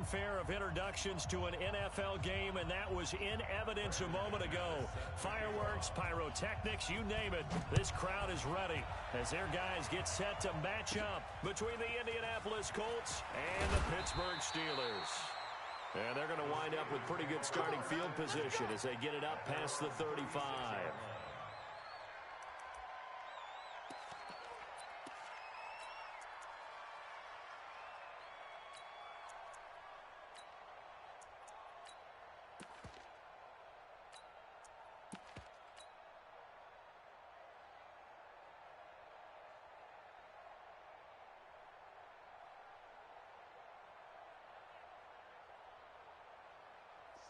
fanfare of introductions to an NFL game, and that was in evidence a moment ago. Fireworks, pyrotechnics, you name it. This crowd is ready as their guys get set to match up between the Indianapolis Colts and the Pittsburgh Steelers. And they're going to wind up with pretty good starting field position as they get it up past the 35.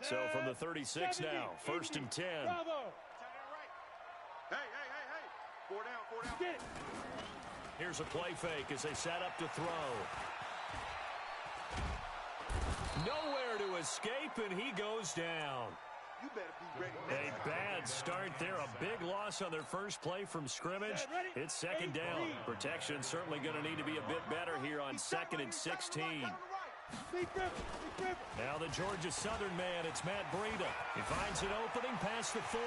So from the 36 now, 1st and 10. Bravo. Hey. 4 down. Get it. Here's a play fake as they set up to throw. Nowhere to escape, and he goes down. You better be ready. A bad start there. A big loss on their first play from scrimmage. It's 2nd down. Protection certainly going to need to be a bit better here on 2nd and 16. Now the Georgia Southern man, it's Matt Breida. He finds an opening past the 40.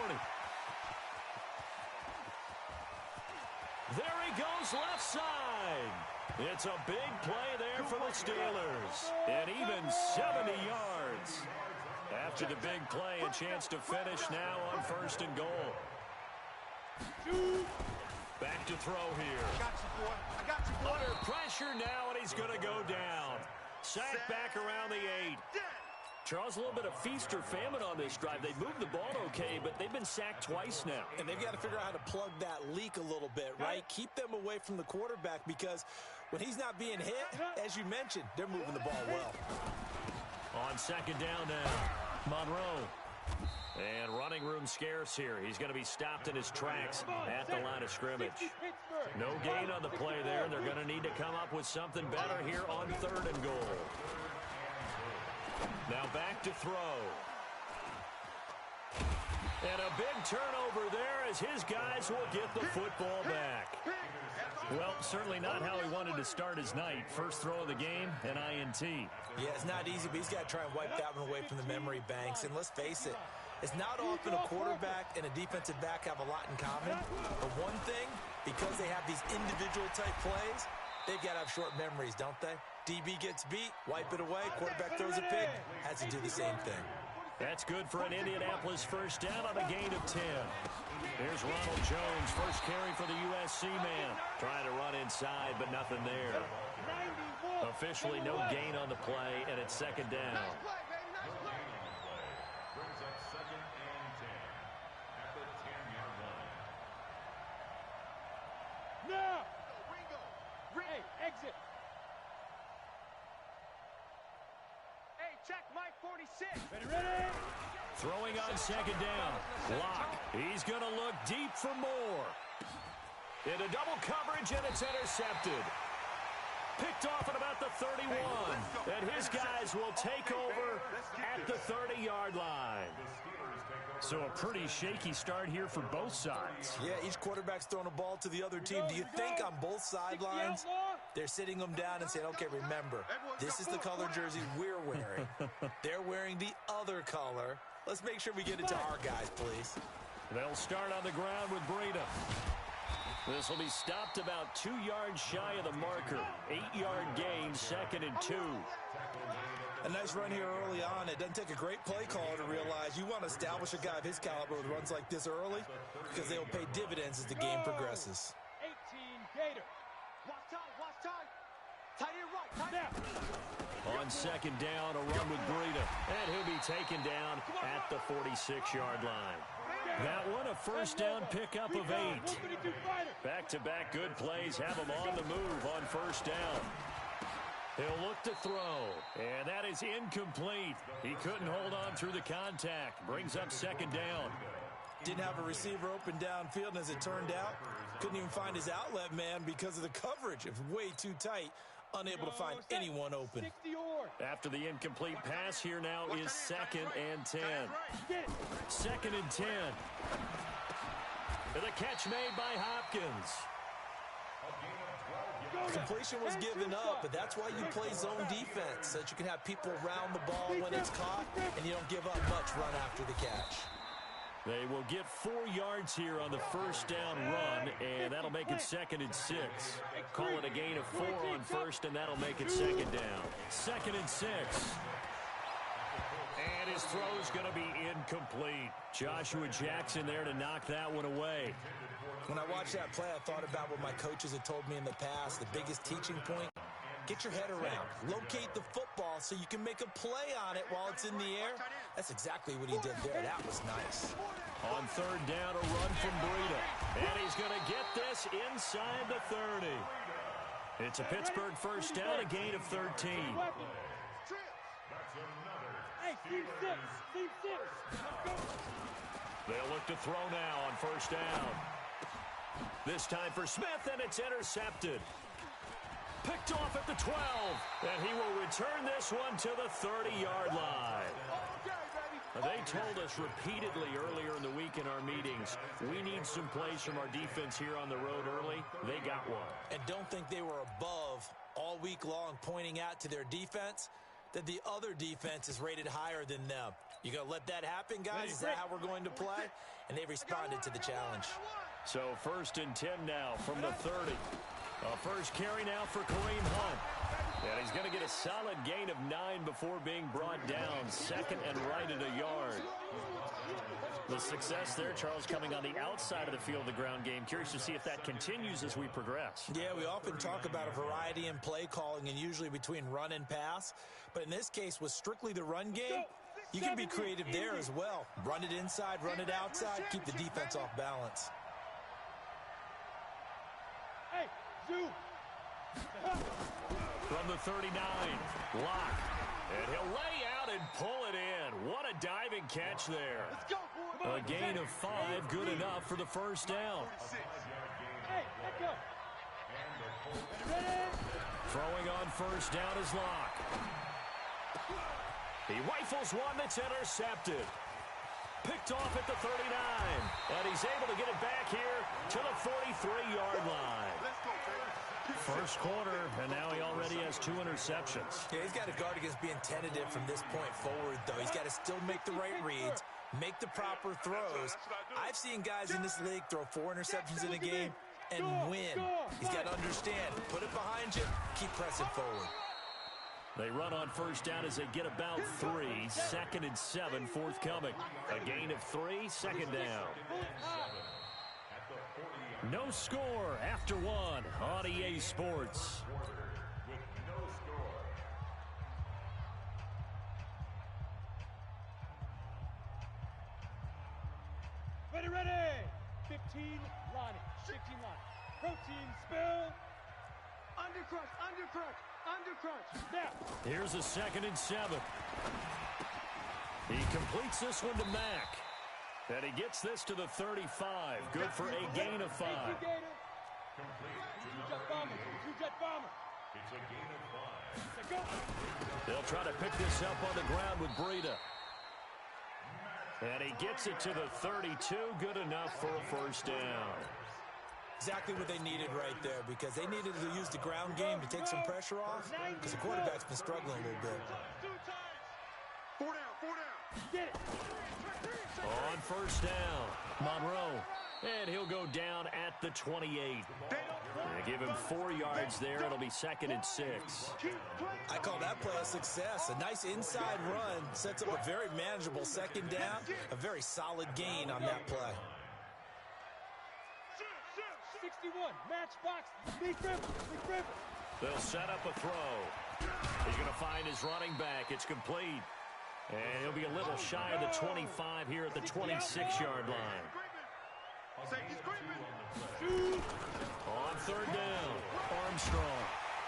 There he goes left side. It's a big play there for the Steelers. And even 70 yards. After the big play, a chance to finish now on 1st and goal. Back to throw here. I got you, boy. Under pressure now, and he's going to go down. Sack back around the 8. Charles, a little bit of feast or famine on this drive. They moved the ball okay, but they've been sacked twice now. And they've got to figure out how to plug that leak a little bit, right? Keep them away from the quarterback because when he's not being hit, as you mentioned, they're moving the ball well. On 2nd down now, Monroe. And running room scarce here. He's going to be stopped in his tracks at the line of scrimmage. No gain on the play there. They're going to need to come up with something better here on 3rd and goal. Now back to throw. And a big turnover there as his guys will get the football back. Well, certainly not how he wanted to start his night. First throw of the game, an INT. Yeah, it's not easy, but he's got to try and wipe that one away from the memory banks. And let's face it, it's not often a quarterback and a defensive back have a lot in common. But one thing, because they have these individual type plays, they've got to have short memories, don't they? DB gets beat, wipe it away, quarterback throws a pick, has to do the same thing. That's good for an Indianapolis first down on a gain of 10. Here's Ronald Jones, first carry for the USC man. Trying to run inside, but nothing there. Officially no gain on the play, and it's 2nd down. Brings up 2nd and 10 at the 10-yard line. No. Hey, exit. Hey, check Mike 46. Ready. Throwing on 2nd down. Lock. He's going to look deep for more. Into double coverage, and it's intercepted. Picked off at about the 31. And his guys will take over at the 30-yard line. So a pretty shaky start here for both sides. Yeah, each quarterback's throwing a ball to the other team. Do you think on both sidelines they're sitting them down and saying, okay, remember, this is the color jersey we're wearing. They're wearing the other color. Let's make sure we get it to our guys, please. They'll start on the ground with Breida. This will be stopped about 2 yards shy of the marker. 8-yard gain, 2nd and 2. A nice run here early on. It doesn't take a great play caller to realize you want to establish a guy of his caliber with runs like this early because they will pay dividends as the game progresses. 18 Gator. Watch time. Tight end right. Tight end. On 2nd down, a run with Breida. And he'll be taken down at the 46-yard line. That one, a first down pickup of 8. Back-to-back good plays have him on the move on 1st down. He'll look to throw, and that is incomplete. He couldn't hold on through the contact. Brings up 2nd down. Didn't have a receiver open downfield, and as it turned out, couldn't even find his outlet man because of the coverage. It was way too tight, unable to find anyone open. After the incomplete pass, here now is 2nd and 10. 2nd and 10. And the catch made by Hopkins. Completion was given up, but that's why you play zone defense, so that you can have people around the ball when it's caught, and you don't give up much run after the catch. They will get 4 yards here on the first down run, and that'll make it 2nd and 6. Call it a gain of 4 on first, and that'll make it 2nd down. 2nd and 6. And his throw's going to be incomplete. Joshua Jackson there to knock that one away. When I watched that play, I thought about what my coaches had told me in the past. The biggest teaching point, get your head around. Locate the football so you can make a play on it while it's in the air. That's exactly what he did there. That was nice. On 3rd down, a run from Breida. And he's going to get this inside the 30. It's a Pittsburgh first down, a gain of 13. Hey, Steve 6. Steve 6. Let's go. They'll look to throw now on first down. This time for Smith, and it's intercepted. Picked off at the 12, and he will return this one to the 30-yard line. They told us repeatedly earlier in the week in our meetings, we need some plays from our defense here on the road early. They got one. And don't think they were above all week long, pointing out to their defense that the other defense is rated higher than them. You going to let that happen, guys? Is that how we're going to play? And they responded to the challenge. So 1st and 10 now from the 30. First carry now for Kareem Hunt. And he's going to get a solid gain of 9 before being brought down. 2nd and right at a yard. The success there, Charles, coming on the outside of the field of the ground game. Curious to see if that continues as we progress. Yeah, we often talk about a variety in play calling and usually between run and pass. But in this case, with strictly the run game, you can be creative there as well. Run it inside, run it outside, keep the defense off balance. Hey, Zoo. From the 39, Locke. And he'll lay out and pull it in. What a diving catch there. Let's go, boy. A gain of 5, good enough for the first down. Hey, let go. Ready? Throwing on first down is Locke. He rifles one that's intercepted. Picked off at the 39. And he's able to get it back here to the 43-yard line. First quarter, and now he already has 2 interceptions. Yeah, he's got to guard against being tentative from this point forward, though. He's got to still make the right reads, make the proper throws. I've seen guys in this league throw 4 interceptions in a game and win. He's got to understand, put it behind you, keep pressing forward. They run on first down as they get about 3. 2nd and 7 forthcoming. A gain of 3, 2nd down. No score after 1 on EA Sports. Ready, ready. 15, Lonnie. 15, Lonnie. Protein spill. Undercrunch, undercrunch, undercrunch. Now. Here's a 2nd and 7. He completes this one to Mack. And he gets this to the 35. Good for a gain of 5. Two-jet bomber. Two-jet bomber. It's a gain of 5. Go. They'll try to pick this up on the ground with Breida. And he gets it to the 32. Good enough for a first down. Exactly what they needed right there, because they needed to use the ground game to take some pressure off, because the quarterback's been struggling a little bit. 4 down, 4 down. Get it. On first down, Monroe. And he'll go down at the 28. They give him 4 yards there. It'll be 2nd and 6. I call that play a success. A nice inside run sets up a very manageable 2nd down. A very solid gain on that play. 61, matchbox, Lee Griffin. They'll set up a throw. He's going to find his running back. It's complete. And he'll be a little shy of the 25 here at the 26-yard line. On 3rd down, Armstrong.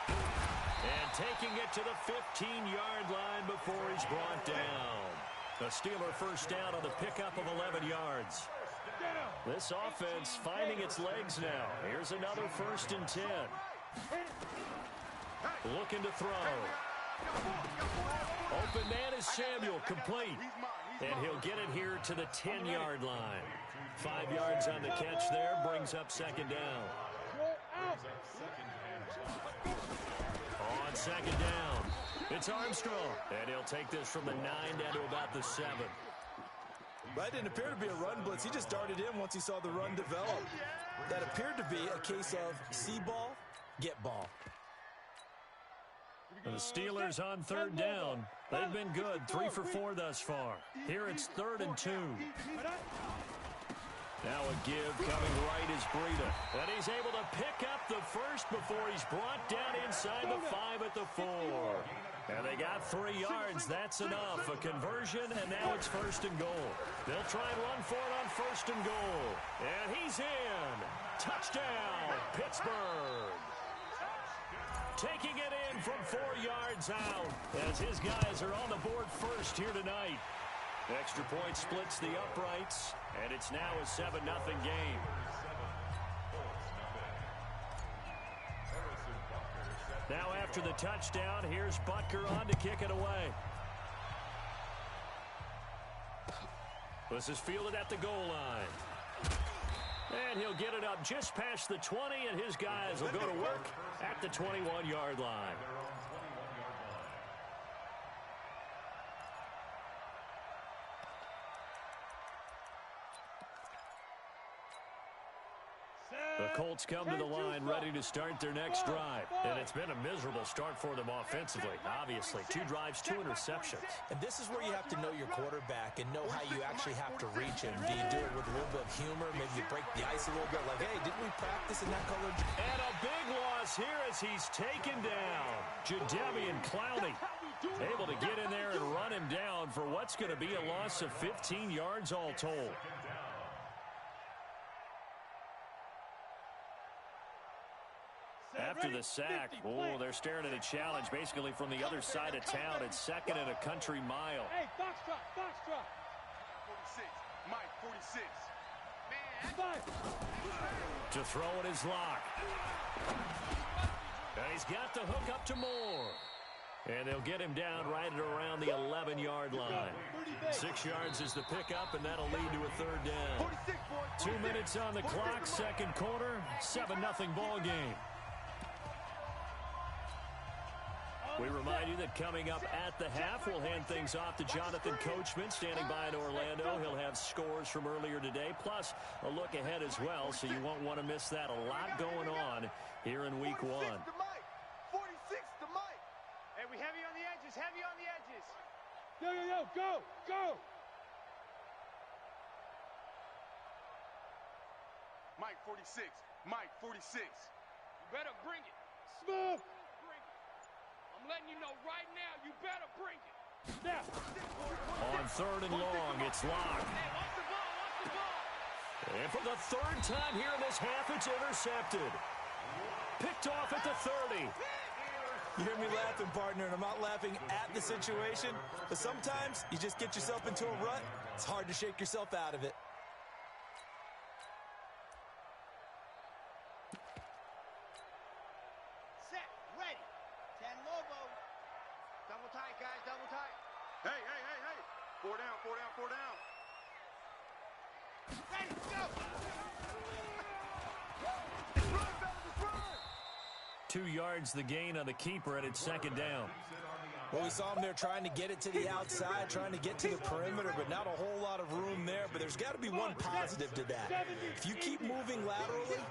And taking it to the 15-yard line before he's brought down. The Steeler first down on the pickup of 11 yards. This offense finding its legs now. Here's another 1st and 10. Looking to throw. Open man is Samuel, complete. And he'll get it here to the 10-yard line. 5 yards on the catch there, brings up 2nd down. On second down, it's Armstrong. And he'll take this from the 9 down to about the 7. That didn't appear to be a run blitz. He just darted in once he saw the run develop. That appeared to be a case of see ball, get ball. And the Steelers on third down. They've been good, 3 for 4 thus far. Here it's 3rd and 2. Now a give coming right is Breida. And he's able to pick up the first before he's brought down inside the 5 at the 4. And they got 3 yards. That's enough. A conversion, and now it's 1st and goal. They'll try and run for it on 1st and goal. And he's in. Touchdown, Pittsburgh. Taking it in from 4 yards out as his guys are on the board first here tonight. Extra point splits the uprights, and it's now a 7-0 game. Now after the touchdown, here's Butker on to kick it away. This is fielded at the goal line. And he'll get it up just past the 20, and his guys will go to work at the 21-yard line. The Colts come to the line ready to start their next drive. And it's been a miserable start for them offensively. Obviously, 2 drives, 2 interceptions. And this is where you have to know your quarterback and know how you actually have to reach him. Do you do it with a little bit of humor? Maybe you break the ice a little bit like, hey, didn't we practice in that color? And a big loss here as he's taken down. Jadeveon Clowney able to get in there and run him down for what's going to be a loss of 15 yards all told. After the sack, they're staring at a challenge basically from the other side of town. It's 2nd and a country mile. Hey, box drop, box drop. 46, Mike, 46. Five. To throw it is Locke. And he's got the hook up to Moore. And they'll get him down right at around the 11-yard line. 6 yards is the pickup, and that'll lead to a 3rd down. 2 minutes on the clock, 2nd quarter, 7-0 ball game. We remind you that coming up at the half, we'll hand things off to Jonathan Coachman, standing by in Orlando. He'll have scores from earlier today, plus a look ahead as well, so you won't want to miss that. A lot going on here in Week 1. 46 to Mike. Hey, we heavy on the edges, heavy on the edges. Yo, go, go. Mike, 46. Mike, 46. You better bring it. Smooth. Bring it. I'm letting you know right now, you better bring it. Now. On 3rd and long, it's Locke. Hey, watch the ball, watch the ball. And for the 3rd time here in this half, it's intercepted. Picked off at the 30. You hear me laughing, partner, and I'm not laughing at the situation, but sometimes you just get yourself into a rut. It's hard to shake yourself out of it. Set, ready. 10 Lobo. Double tight, guys, double tight. Hey. 4 down, 4 down, 4 down. Ready, go. 2 yards the gain on the keeper, and it's 2nd down. Well, we saw him there trying to get it to the outside, trying to get to the perimeter, but not a whole lot of room there. But there's got to be one positive to that. If you keep moving laterally,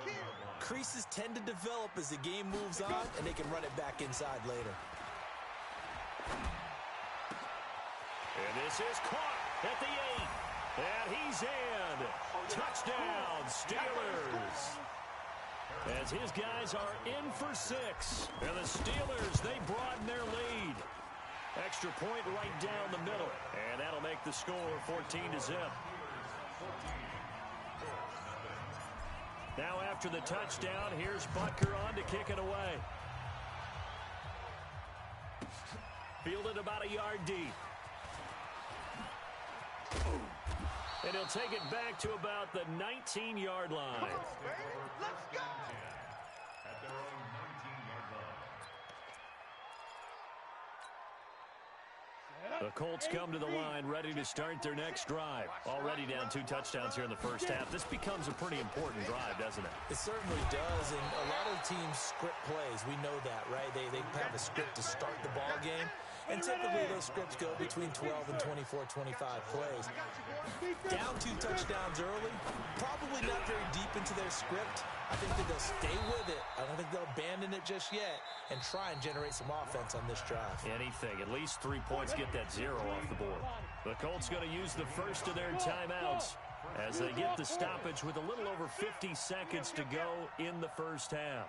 creases tend to develop as the game moves on, and they can run it back inside later. And this is caught at the 8. And he's in. Touchdown, Steelers. As his guys are in for 6. And the Steelers, they broaden their lead. Extra point right down the middle. And that'll make the score 14-0. Now after the touchdown, here's Butker on to kick it away. Fielded about a yard deep. And he'll take it back to about the 19-yard line. Come on, baby. Let's go. At their own 19-yard line. The Colts come to the line ready to start their next drive. Already down 2 touchdowns here in the first half. This becomes a pretty important drive, doesn't it? It certainly does, and a lot of the teams script plays. We know that, right? They have a script to start the ball game, and typically those scripts go between 12 and 24, 25 plays. Down 2 touchdowns early, probably not very deep into their script. I think that they'll stay with it. I don't think they'll abandon it just yet and try and generate some offense on this drive. Anything. At least 3 points, get that 0 off the board. The Colts going to use the first of their timeouts as they get the stoppage with a little over 50 seconds to go in the first half.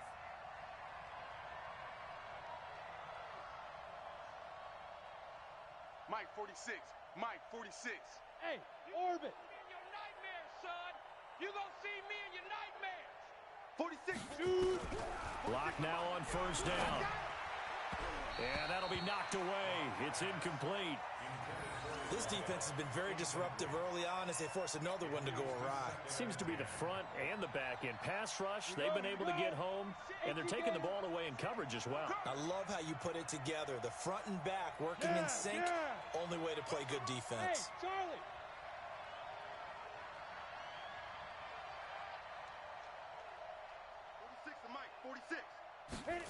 Mike 46. Mike 46. Hey, Orbit. In your nightmares, son. You gonna see me in your nightmares. 46. Dude. Block now on first down. And that'll be knocked away. It's incomplete. This defense has been very disruptive early on as they force another one to go awry. Seems to be the front and the back end. Pass rush, they've been able to get home, and they're taking the ball away in coverage as well. I love how you put it together. The front and back working in sync. Only way to play good defense. Hey, Charlie. To Mike 46. Hit it.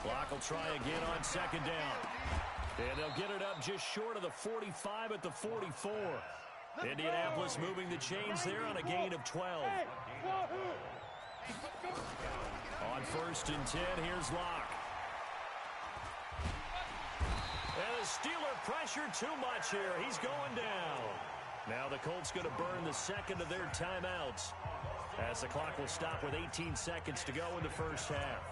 Clock will try again on second down. And they'll get it up just short of the 45 at the 44. Indianapolis moving the chains there on a gain of 12. Hey, Wahoo. On first and 10, here's Locke. And the Steeler pressure too much here. He's going down. Now the Colts going to burn the second of their timeouts as the clock will stop with 18 seconds to go in the first half.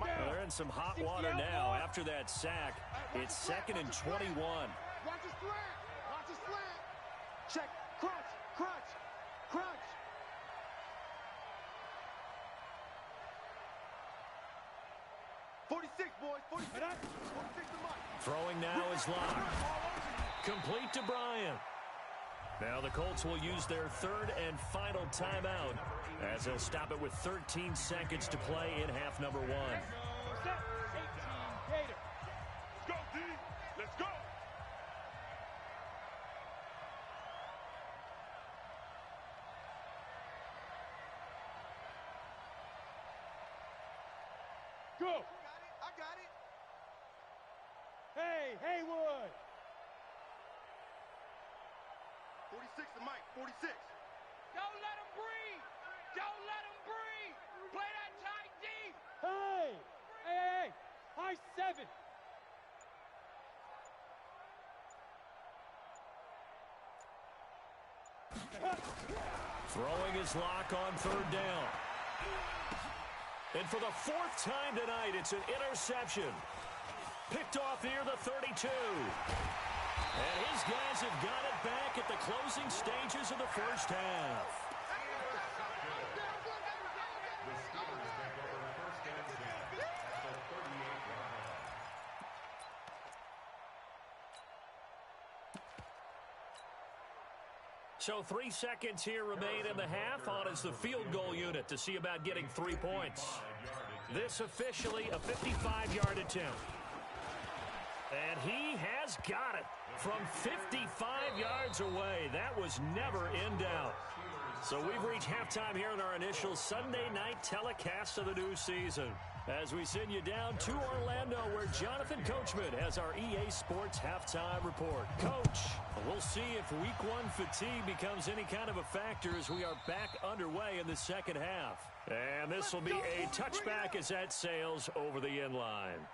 They're in some hot water now after that sack. It's second and 21. Watch his slant. Watch his slant. Check. Crunch. Crunch. Crunch. Boys. 46 to Mike. Throwing now is Locke. Complete to Bryant. Now the Colts will use their third and final timeout as they'll stop it with 13 seconds to play in half number 1. Set. 18, Gator. Let's go, D. Let's go. Go. I got it. Hey, Haywood. 46 to Mike. 46. Don't let him breathe. Don't let him breathe. Play that tight D. Hey. High 7. Throwing his Locke on third down. And for the 4th time tonight, it's an interception. Picked off near the 32. And his guys have got it back at the closing stages of the first half. The Steelers take over first and 10 at the 38-yard line. So 3 seconds here remain in the half. On is the field goal unit to see about getting 3 points. This officially a 55-yard attempt. And he has got it from 55 yards away. That was never in doubt. So we've reached halftime here in our initial Sunday night telecast of the new season, as we send you down to Orlando, where Jonathan Coachman has our EA Sports halftime report. Coach, we'll see if week 1 fatigue becomes any kind of a factor as we are back underway in the second half. And this will be a touchback as that sails over the end line.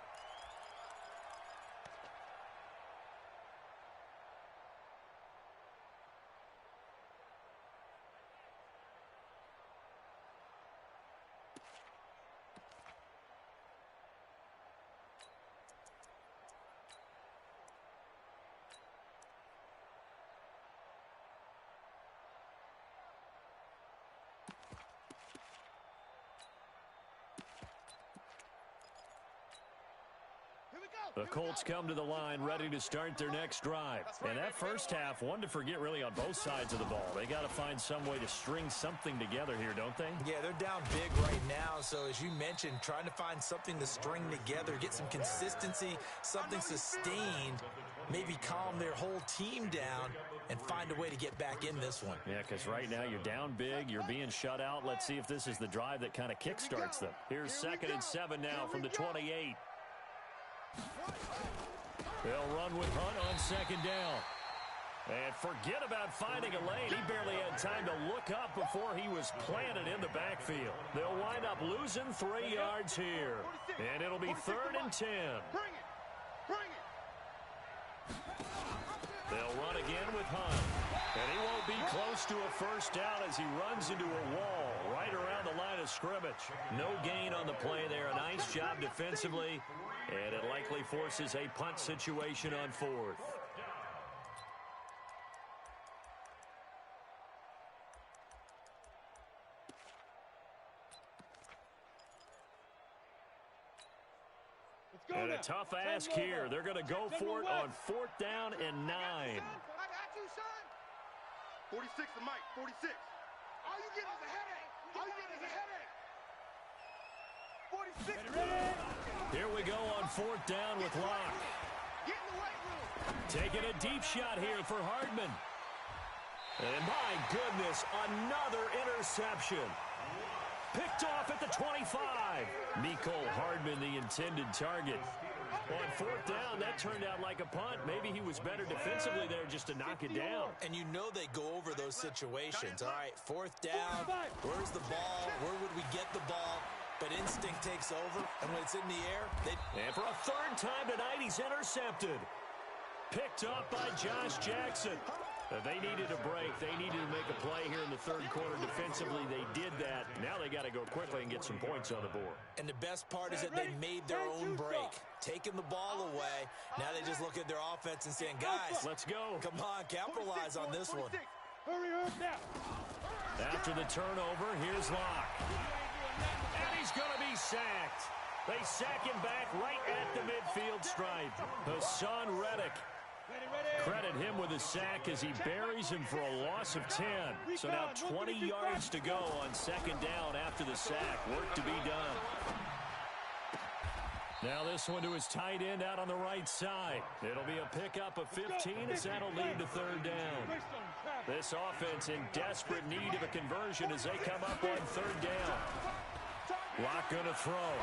The Colts come to the line ready to start their next drive. And that first half, one to forget really on both sides of the ball. They got to find some way to string something together here, don't they? Yeah, they're down big right now. So as you mentioned, trying to find something to string together, get some consistency, something sustained, maybe calm their whole team down and find a way to get back in this one. Yeah, because right now you're down big, you're being shut out. Let's see if this is the drive that kind of kickstarts them. Here's 2nd and 7 now from the 28. They'll run with Hunt on 2nd down. And forget about finding a lane. He barely had time to look up before he was planted in the backfield. They'll wind up losing 3 yards here. And it'll be 3rd and 10. Bring it. Bring it. They'll run again with Hunt. And he won't be close to a first down as he runs into a wall right around the line of scrimmage. No gain on the play there. A nice job defensively. And it likely forces a punt situation on 4th. And a tough ask here. They're going to go for it on 4th down and 9. I got you, son. 46 to Mike. 46. All you get is a headache. All you get is a headache. 46. Here we go on 4th down with Locke. Get in the weight room. Taking a deep shot here for Hardman. And my goodness, another interception. Picked off at the 25. Mecole Hardman, the intended target. On 4th down, that turned out like a punt. Maybe he was better defensively there just to knock it down. And you know they go over those situations. All right, 4th down, where's the ball? Where would we get the ball? But instinct takes over, and when it's in the air, And for a 3rd time tonight, he's intercepted. Picked up by Josh Jackson. They needed a break. They needed to make a play here in the 3rd quarter defensively. They did that. Now they got to go quickly and get some points on the board. And the best part is that they made their own break, taking the ball away. Now they just look at their offense and saying, guys, let's go. Come on, capitalize on this one. Hurry up now. After the turnover, here's Locke. And he's going to be sacked. They sack him back right at the midfield stripe. Hassan Reddick. Credit him with a sack as he buries him for a loss of 10. So now 20 yards to go on 2nd down after the sack. Work to be done. Now this one to his tight end out on the right side. It'll be a pickup of 15 as that'll lead to 3rd down. This offense in desperate need of a conversion as they come up on 3rd down. Locke gonna throw.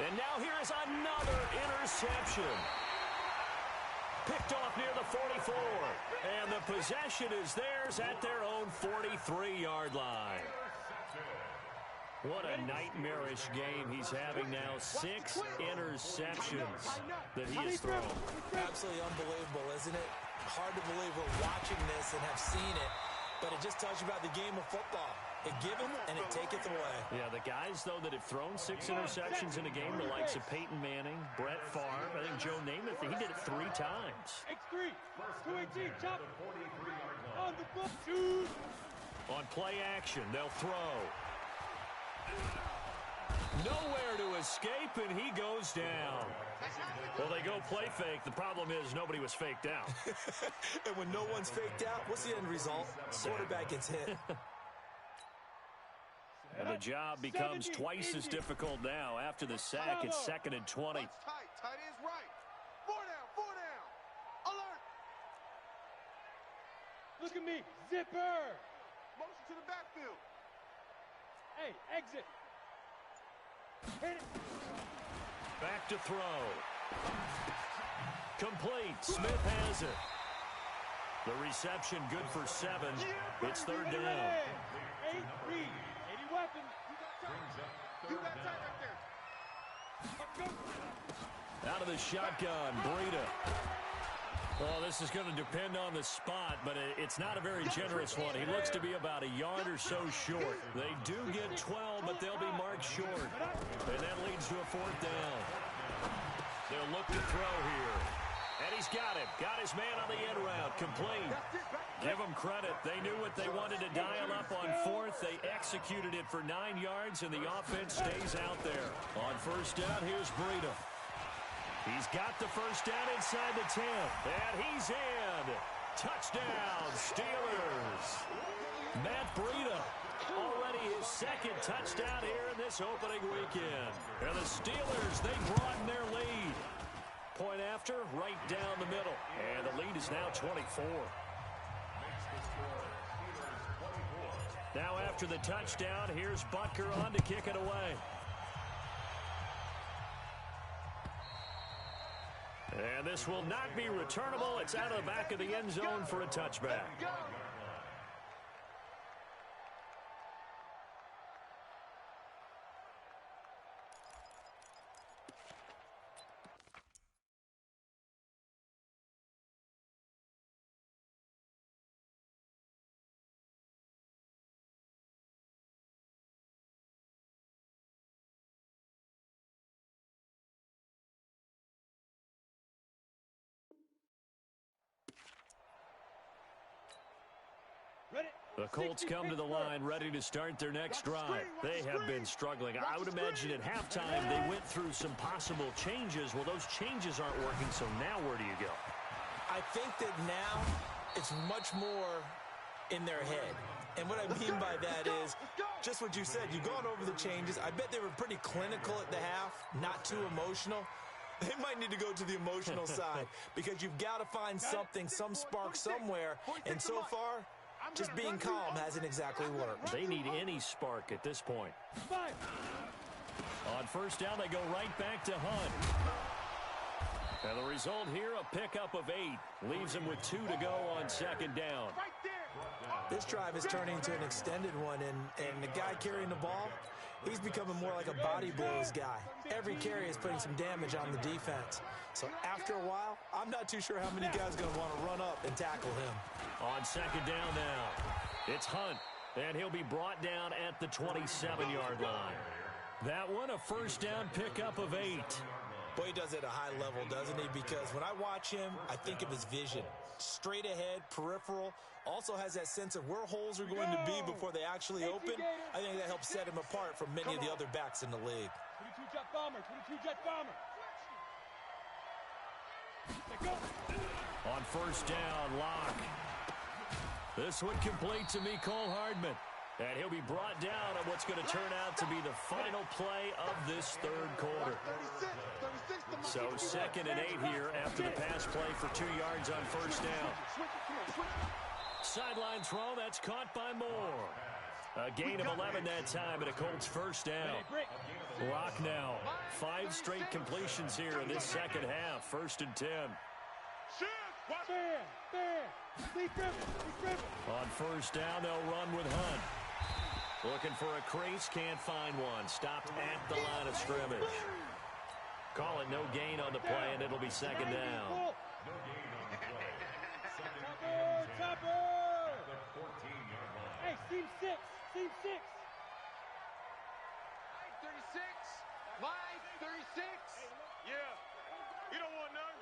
And now here is another interception. Picked off near the 44. And the possession is theirs at their own 43-yard line. What a nightmarish game he's having now. 6 interceptions that he has thrown. Absolutely unbelievable, isn't it? Hard to believe we're watching this and have seen it, but it just tells you about the game of football. It giveth and it taketh away. Yeah, the guys, though, that have thrown 6 interceptions in a game, the likes of Peyton Manning, Brett Favre, I think Joe Namath, he did it 3 times. X3, 218, chop. On the ball, shoot. On play action, they'll throw. Nowhere to escape, and he goes down. Well, they go play fake. The problem is nobody was faked out. And when no one's faked out, what's the end result? Quarterback gets hit. And the job becomes twice as difficult now. After the sack, it's 2nd and 20. Tight. Tight ends right. 4 down. 4 down. Alert. Look at me, zipper. Motion to the backfield. Hey, exit. Hit it. Back to throw. Complete. Smith has it. The reception good for 7. It's 3rd down. 8 read. 80 weapon. You got tight right there. Out of the shotgun, Breida. Well, this is going to depend on the spot, but it's not a very generous one. He looks to be about a yard or so short. They do get 12, but they'll be marked short. And that leads to a 4th down. They'll look to throw here. And he's got him. Got his man on the end route. Complete. Give them credit. They knew what they wanted to dial up on 4th. They executed it for 9 yards, and the offense stays out there. On 1st down, here's Breida. He's got the first down inside the 10, and he's in. Touchdown, Steelers. Matt Breida, already his second touchdown here in this opening weekend. And the Steelers, they broaden their lead. Point after, right down the middle. And the lead is now 24. Now after the touchdown, here's Butker on to kick it away. And this will not be returnable. It's out of the back of the end zone for a touchback. The Colts come to the line ready to start their next drive. They have been struggling. I would imagine at halftime they went through some possible changes. Well, those changes aren't working, so now where do you go? I think that now it's much more in their head. And what I mean by that is just what you said. You've gone over the changes. I bet they were pretty clinical at the half, not too emotional. They might need to go to the emotional side because you've got to find something, some spark somewhere. And so far, just being calm hasn't exactly worked. They need any spark at this point. On first down, they go right back to Hunt. And the result here, a pickup of 8. Leaves him with 2 to go on second down. This drive is turning into an extended one, and the guy carrying the ball, he's becoming more like a body blows guy. Every carry is putting some damage on the defense. So after a while, I'm not too sure how many guys are going to want to run up and tackle him. On second down now, it's Hunt, and he'll be brought down at the 27-yard line. That one, a first down pickup of 8. Boy, he does it at a high level, doesn't he? Because when I watch him, I think of his vision. Straight ahead, peripheral, also has that sense of where holes are going to be before they actually open. I think that helps set him apart from many of the other backs in the league. 22 jet bomber, 22 jet bomber. On first down, Locke. This one complete to Mecole Hardman. And he'll be brought down on what's going to turn out to be the final play of this third quarter. So second and 8 here after the pass play for 2 yards on first down. Sideline throw, that's caught by Moore. A gain of 11 that time and a Colts first down. Locke now. 5 straight completions here in this second half. First and 10. On first down, they'll run with Hunt. Looking for a crease, can't find one. Stopped at the line of scrimmage. Call it no gain on the play, and it'll be second down. Hey, seam 6. Seam 6. Line 36. Line 36. Yeah. You don't want none.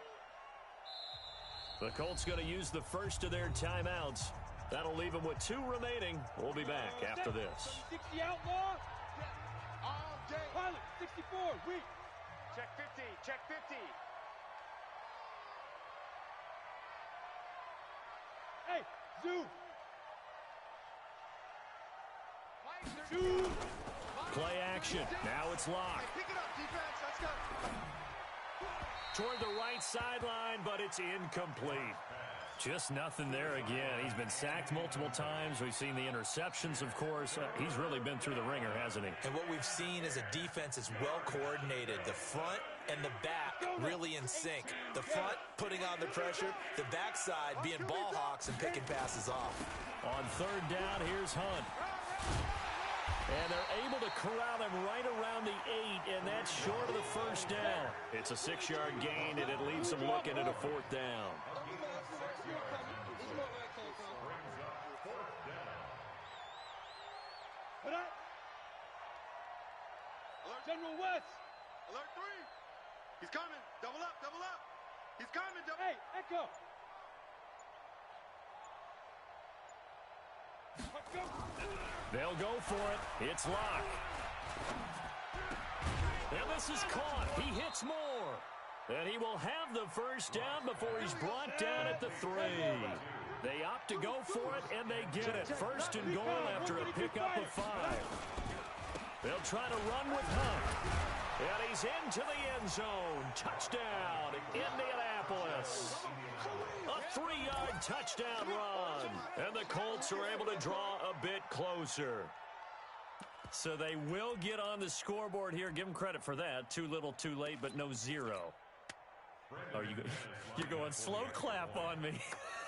The Colts going to use the first of their timeouts. That'll leave them with 2 remaining. We'll be back after this. 60 outlaw. All day. Pilot, 64, weak. Check 50. Check 50. Hey, zoo. Line 36. Zoo. Play action. Now it's Locke. Hey, pick it up, defense. Let's go. Toward the right sideline, but it's incomplete. Just nothing there again. He's been sacked multiple times. We've seen the interceptions, of course. He's really been through the ringer, hasn't he? And what we've seen is a defense that's well coordinated. The front and the back really in sync. The front putting on the pressure, the backside being ball hawks and picking passes off. On third down, here's Hunt. And they're able to corral him right around the 8, and that's short of the first down. It's a 6-yard gain, and it leaves them looking at a 4th down. General West. Alert 3. He's coming. Double up, double up. He's coming. Hey, Echo. They'll go for it. It's Locke. And this is caught. He hits Moore. And he will have the first down before he's brought down at the 3. They opt to go for it, and they get it. First and goal after a pickup of 5. They'll try to run with Hunt. And he's into the end zone. Touchdown, Indianapolis. A 3-yard touchdown run. And the Colts are able to draw a bit closer. So they will get on the scoreboard here. Give them credit for that. Too little, too late, but no 0. Oh, you're going slow clap on me.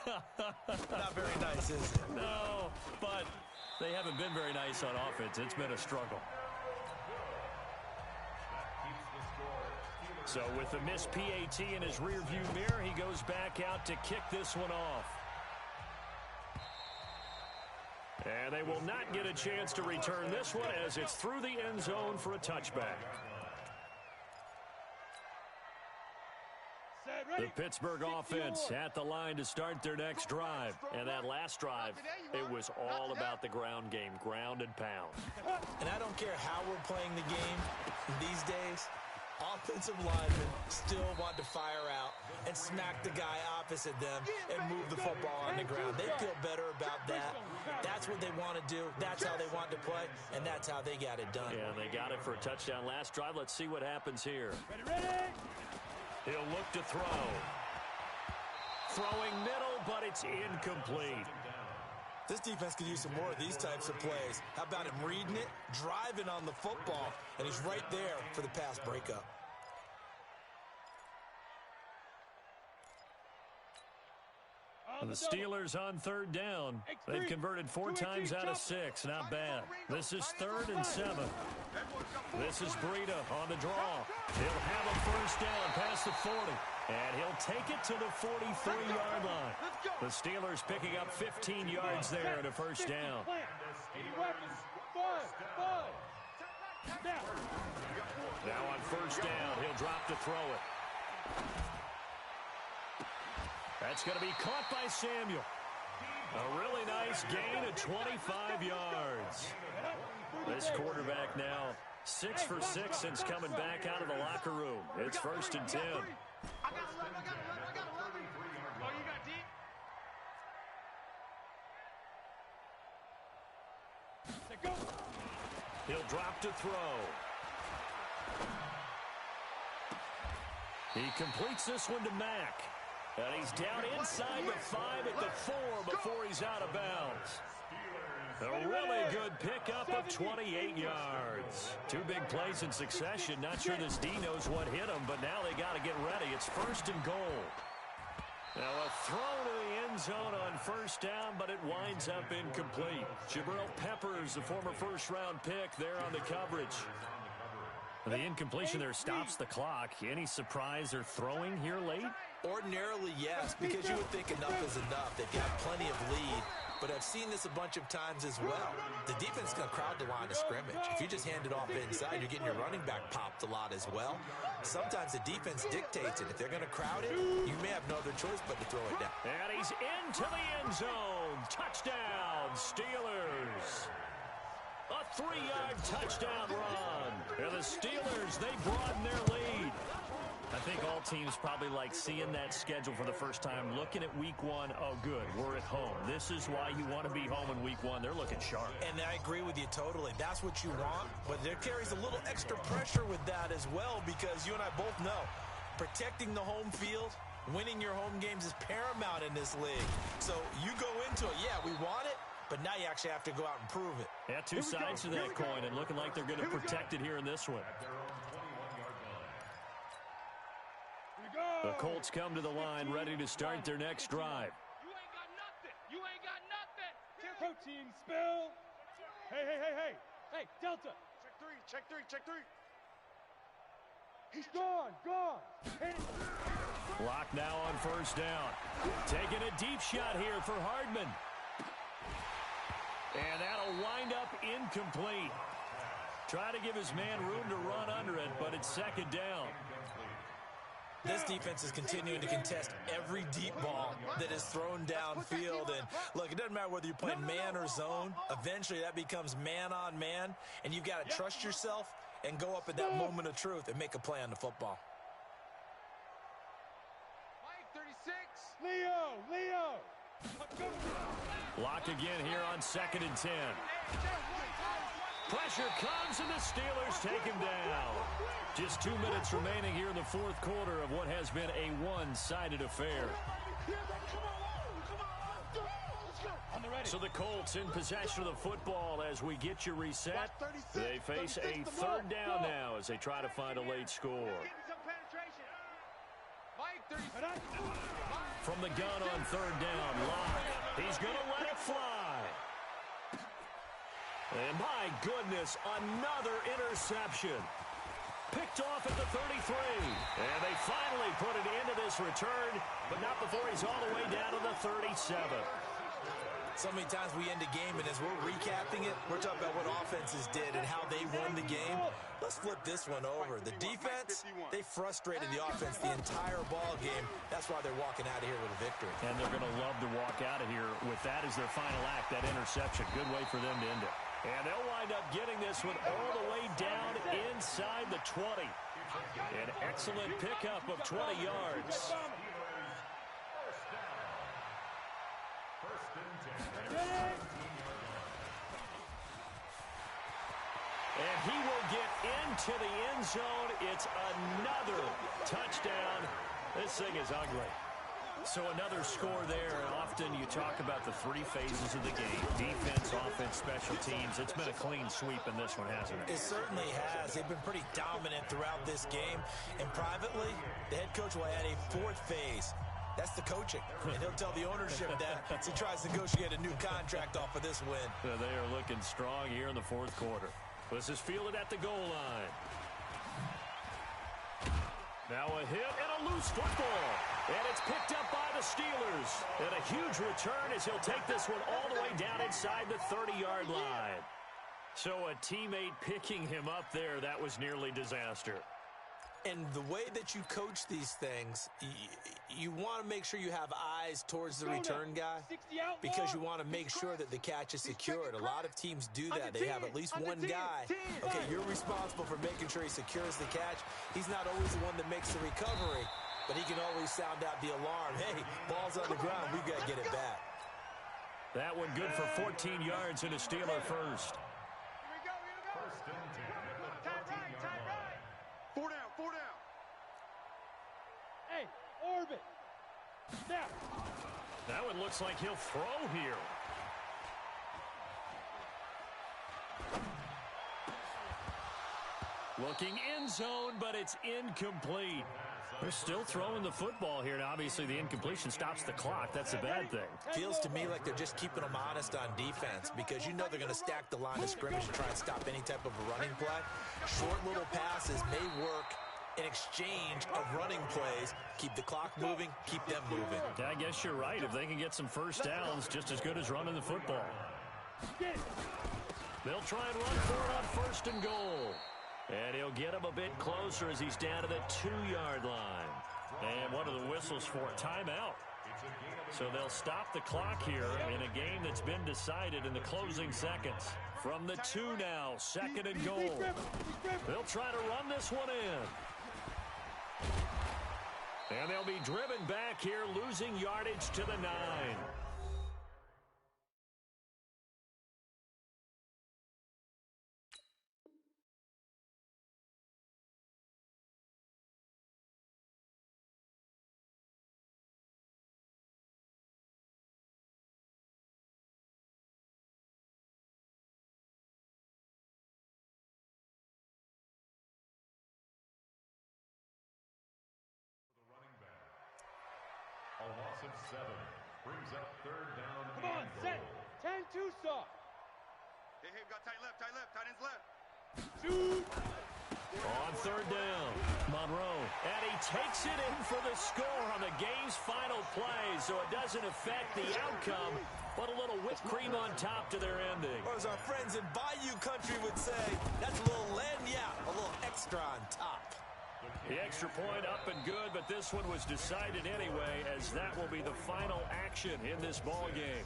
Not very nice, is it? No, but they haven't been very nice on offense. It's been a struggle. So with the missed PAT in his rearview mirror, he goes back out to kick this one off. And they will not get a chance to return this one as it's through the end zone for a touchback. The Pittsburgh offense at the line to start their next drive. And that last drive, it was all about the ground game, ground and pound. And I don't care how we're playing the game these days, offensive linemen still want to fire out and smack the guy opposite them and move the football on the ground. They feel better about that. That's what they want to do. That's how they want to play, and that's how they got it done. Yeah, they got it for a touchdown last drive. Let's see what happens here. He'll look to throw. Throwing middle, but it's incomplete. This defense could use some more of these types of plays. How about him reading it, driving on the football, and he's right there for the pass breakup. And the Steelers on 3rd down. They've converted 4 times out of 6. Not bad. This is 3rd and 7. This is Breida on the draw. He'll have a first down past the 40. And he'll take it to the 43-yard line. The Steelers picking up 15 yards there and a first down. Now on first down, he'll drop to throw it. That's going to be caught by Samuel. A really nice gain of 25 yards. This quarterback now 6 for 6 since coming back out of the locker room. It's 1st and 10. I got 11. Oh, you got deep? He'll drop to throw. He completes this one to Mack. And he's down inside the 5 at the 4 before he's out of bounds. A really good pickup of 28 yards. 2 big plays in succession. Not sure this D knows what hit him, but now they got to get ready. It's 1st and goal. Now a throw to the end zone on first down, but it winds up incomplete. Jabril Peppers, the former first-round pick, there on the coverage. The incompletion there stops the clock. Any surprise they're throwing here late? Ordinarily, yes, because you would think enough is enough. They've got plenty of lead, but I've seen this a bunch of times as well. The defense is going to crowd the line of scrimmage. If you just hand it off inside, you're getting your running back popped a lot as well. Sometimes the defense dictates it. If they're going to crowd it, you may have no other choice but to throw it down. And he's into the end zone. Touchdown, Steelers. A 3-yard touchdown run. And the Steelers, they broaden their lead. I think all teams probably like seeing that schedule for the first time, looking at week 1. Oh, good, we're at home. This is why you want to be home in week 1. They're looking sharp. And I agree with you totally. That's what you want, but there carries a little extra pressure with that as well, because you and I both know protecting the home field, winning your home games is paramount in this league. So you go into it, yeah, we want it, but now you actually have to go out and prove it. Yeah, 2 sides to that coin, and looking like they're going to protect it here in this one. The Colts come to the line, ready to start their next drive. You ain't got nothing. You ain't got nothing. Protein spill. Hey. Hey, Delta. Check three. He's gone. Lock now on first down. Taking a deep shot here for Hardman. And that'll wind up incomplete. Try to give his man room to run under it, but it's 2nd down. This defense is continuing to contest every deep ball that is thrown downfield. And look, it doesn't matter whether you're playing man or zone. Eventually that becomes man on man, and you've got to trust yourself and go up at that moment of truth and make a play on the football. Leo. Locked again here on 2nd and 10. Pressure comes, and the Steelers take him down. Just 2 minutes remaining here in the fourth quarter of what has been a one-sided affair. So the Colts in possession of the football as we get you reset. They face a 3rd down now as they try to find a late score. From the gun on 3rd down, Locke. He's going to let it fly. And my goodness, another interception. Picked off at the 33. And they finally put it into this return, but not before he's all the way down to the 37. So many times we end a game, and as we're recapping it, we're talking about what offenses did and how they won the game. Let's flip this one over. The defense, they frustrated the offense the entire ball game. That's why they're walking out of here with a victory. And they're going to love to walk out of here with that as their final act, that interception. Good way for them to end it. And they'll wind up getting this one all the way down inside the 20. An excellent pickup of 20 yards. And he will get into the end zone. It's another touchdown. This thing is ugly. So another score there. Often you talk about the 3 phases of the game. Defense, offense, special teams. It's been a clean sweep in this one, hasn't it? It certainly has. They've been pretty dominant throughout this game. And privately, the head coach will add a 4th phase. That's the coaching. And he'll tell the ownership that as he tries to negotiate a new contract off of this win. They are looking strong here in the fourth quarter. This is fielded at the goal line. Now a hit and a loose football. And it's picked up by the Steelers. And a huge return as he'll take this one all the way down inside the 30-yard line. So a teammate picking him up there, that was nearly disaster. And the way that you coach these things, you want to make sure you have eyes towards the return guy because you want to make sure that the catch is secured. A lot of teams do that. They have at least one guy. Okay, you're responsible for making sure he secures the catch. He's not always the one that makes the recovery, but he can always sound out the alarm. Hey, ball's on the ground. We've got to get it back. That one good for 14 yards and a Steeler first. Four down. Hey, orbit. Snap. That one looks like he'll throw here. Looking end zone, but it's incomplete. They're still throwing the football here, and obviously the incompletion stops the clock. That's a bad thing. Feels to me like they're just keeping them honest on defense because you know they're going to stack the line of scrimmage and try and stop any type of a running play. Short little passes may work in exchange of running plays. Keep the clock moving, keep them moving. I guess you're right. If they can get some first downs, just as good as running the football. They'll try and run for it on 1st and goal. And he'll get him a bit closer as he's down to the 2-yard line. And one of the whistles for a timeout. So they'll stop the clock here in a game that's been decided in the closing seconds. From the 2 now, 2nd and goal. They'll try to run this one in. And they'll be driven back here, losing yardage to the 9. A loss of 7 brings up 3rd down. Come on, set. 10-2 saw. Hey, got tight left, tight ends left. Shoot. On 3rd down, Monroe. And he takes it in for the score on the game's final play, so it doesn't affect the outcome, but a little whipped cream on top to their ending. Or as our friends in Bayou Country would say, that's a little a little extra on top. The extra point up and good, but this one was decided anyway, as that will be the final action in this ball game.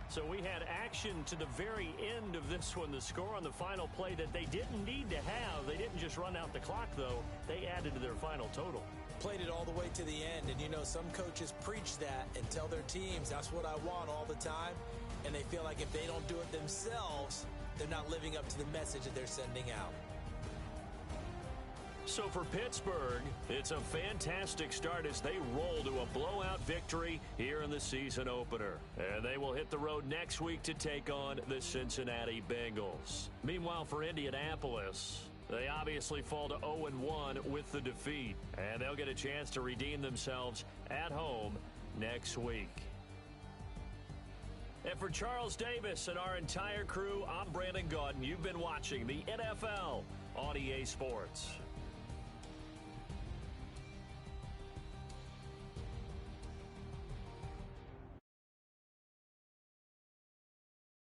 So we had action to the very end of this one, the score on the final play that they didn't need to have. They didn't just run out the clock, though. They added to their final total. played it all the way to the end. And, you know, some coaches preach that and tell their teams, that's what I want all the time. And they feel like if they don't do it themselves, they're not living up to the message that they're sending out. So for Pittsburgh, it's a fantastic start as they roll to a blowout victory here in the season opener. And they will hit the road next week to take on the Cincinnati Bengals. Meanwhile, for Indianapolis, they obviously fall to 0-1 with the defeat. And they'll get a chance to redeem themselves at home next week. And for Charles Davis and our entire crew, I'm Brandon Gaudin. You've been watching the NFL on EA Sports.